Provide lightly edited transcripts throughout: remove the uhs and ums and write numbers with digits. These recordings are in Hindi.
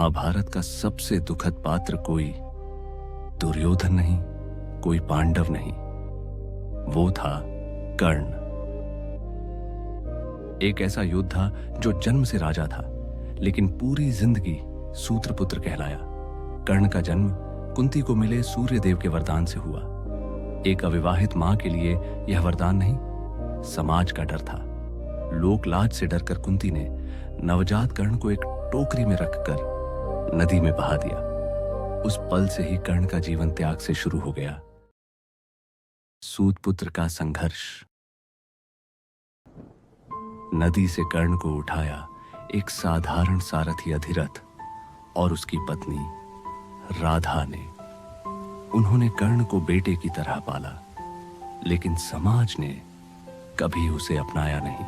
महाभारत का सबसे दुखद पात्र कोई दुर्योधन नहीं, कोई पांडव नहीं, वो था कर्ण। एक ऐसा योद्धा जो जन्म से राजा था, लेकिन पूरी जिंदगी सूत्रपुत्र कहलाया। कर्ण का जन्म कुंती को मिले सूर्य देव के वरदान से हुआ। एक अविवाहित मां के लिए यह वरदान नहीं, समाज का डर था। लोक लाज से डरकर कुंती ने नवजात कर्ण को एक टोकरी में रखकर नदी में बहा दिया। उस पल से ही कर्ण का जीवन त्याग से शुरू हो गया। सूतपुत्र का संघर्ष। नदी से कर्ण को उठाया एक साधारण सारथी अधिरथ और उसकी पत्नी राधा ने। उन्होंने कर्ण को बेटे की तरह पाला, लेकिन समाज ने कभी उसे अपनाया नहीं।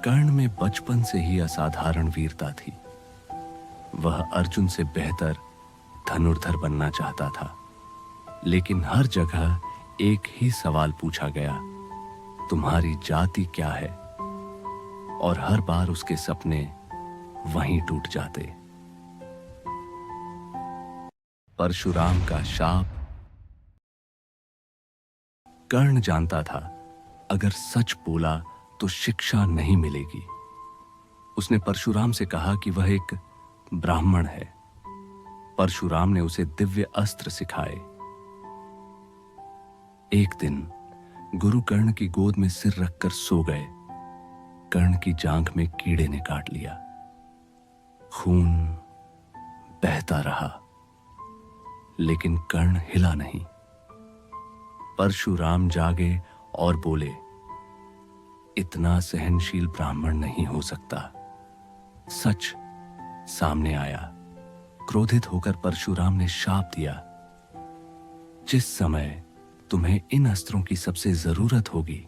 कर्ण में बचपन से ही असाधारण वीरता थी। वह अर्जुन से बेहतर धनुर्धर बनना चाहता था, लेकिन हर जगह एक ही सवाल पूछा गया, तुम्हारी जाति क्या है? और हर बार उसके सपने वहीं टूट जाते। परशुराम का शाप। कर्ण जानता था, अगर सच बोला तो शिक्षा नहीं मिलेगी। उसने परशुराम से कहा कि वह एक ब्राह्मण है। परशुराम ने उसे दिव्य अस्त्र सिखाए। एक दिन गुरु कर्ण की गोद में सिर रखकर सो गए। कर्ण की जांघ में कीड़े ने काट लिया। खून बहता रहा, लेकिन कर्ण हिला नहीं। परशुराम जागे और बोले, इतना सहनशील ब्राह्मण नहीं हो सकता। सच सामने आया। क्रोधित होकर परशुराम ने शाप दिया, जिस समय तुम्हें इन अस्त्रों की सबसे जरूरत होगी,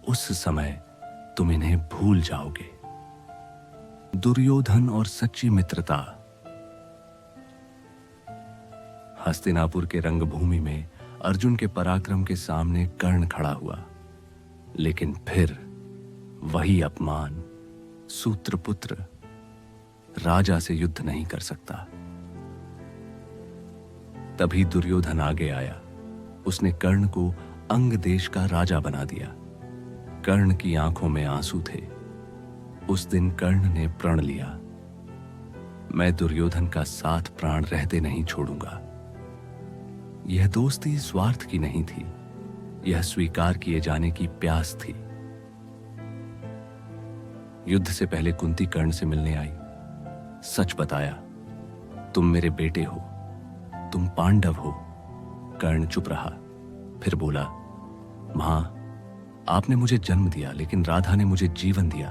उस समय तुम इन्हें भूल जाओगे। दुर्योधन और सच्ची मित्रता। हस्तिनापुर के रंगभूमि में अर्जुन के पराक्रम के सामने कर्ण खड़ा हुआ, लेकिन फिर वही अपमान। सूत्रपुत्र राजा से युद्ध नहीं कर सकता। तभी दुर्योधन आगे आया। उसने कर्ण को अंग देश का राजा बना दिया। कर्ण की आंखों में आंसू थे। उस दिन कर्ण ने प्रण लिया, मैं दुर्योधन का साथ प्राण रहते नहीं छोड़ूंगा। यह दोस्ती स्वार्थ की नहीं थी, यह स्वीकार किए जाने की प्यास थी। युद्ध से पहले कुंती कर्ण से मिलने आई। सच बताया, तुम मेरे बेटे हो, तुम पांडव हो। कर्ण चुप रहा, फिर बोला, मां, आपने मुझे जन्म दिया, लेकिन राधा ने मुझे जीवन दिया।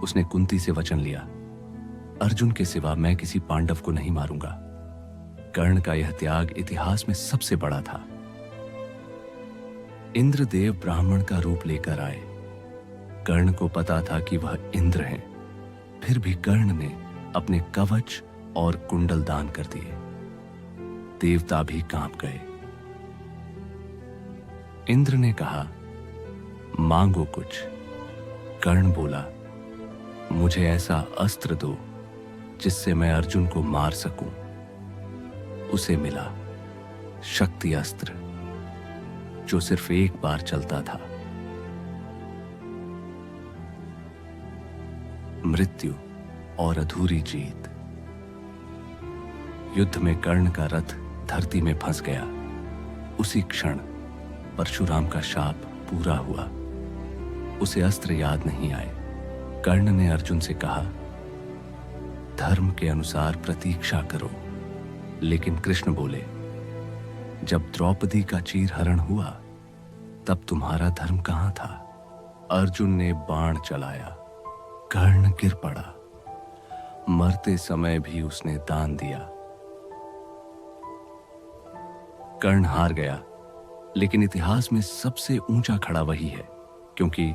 उसने कुंती से वचन लिया, अर्जुन के सिवा मैं किसी पांडव को नहीं मारूंगा। कर्ण का यह त्याग इतिहास में सबसे बड़ा था। इंद्रदेव ब्राह्मण का रूप लेकर आए। कर्ण को पता था कि वह इंद्र हैं, फिर भी कर्ण ने अपने कवच और कुंडल दान कर दिए। देवता भी कांप गए। इंद्र ने कहा, मांगो कुछ। कर्ण बोला, मुझे ऐसा अस्त्र दो जिससे मैं अर्जुन को मार सकूं। उसे मिला शक्ति अस्त्र, जो सिर्फ एक बार चलता था। मृत्यु और अधूरी जीत। युद्ध में कर्ण का रथ धरती में फंस गया। उसी क्षण परशुराम का शाप पूरा हुआ। उसे अस्त्र याद नहीं आए। कर्ण ने अर्जुन से कहा, धर्म के अनुसार प्रतीक्षा करो। लेकिन कृष्ण बोले, जब द्रौपदी का चीरहरण हुआ, तब तुम्हारा धर्म कहां था? अर्जुन ने बाण चलाया। कर्ण गिर पड़ा। मरते समय भी उसने दान दिया। कर्ण हार गया, लेकिन इतिहास में सबसे ऊंचा खड़ा वही है, क्योंकि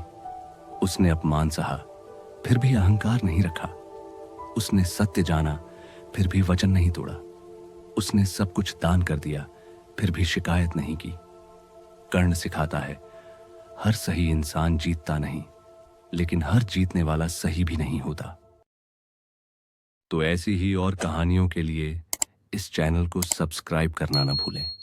उसने अपमान सहा, फिर भी अहंकार नहीं रखा। उसने सत्य जाना, फिर भी वचन नहीं तोड़ा। उसने सब कुछ दान कर दिया, फिर भी शिकायत नहीं की। कर्ण सिखाता है, हर सही इंसान जीतता नहीं, लेकिन हर जीतने वाला सही भी नहीं होता। तो ऐसी ही और कहानियों के लिए इस चैनल को सब्सक्राइब करना ना भूलें।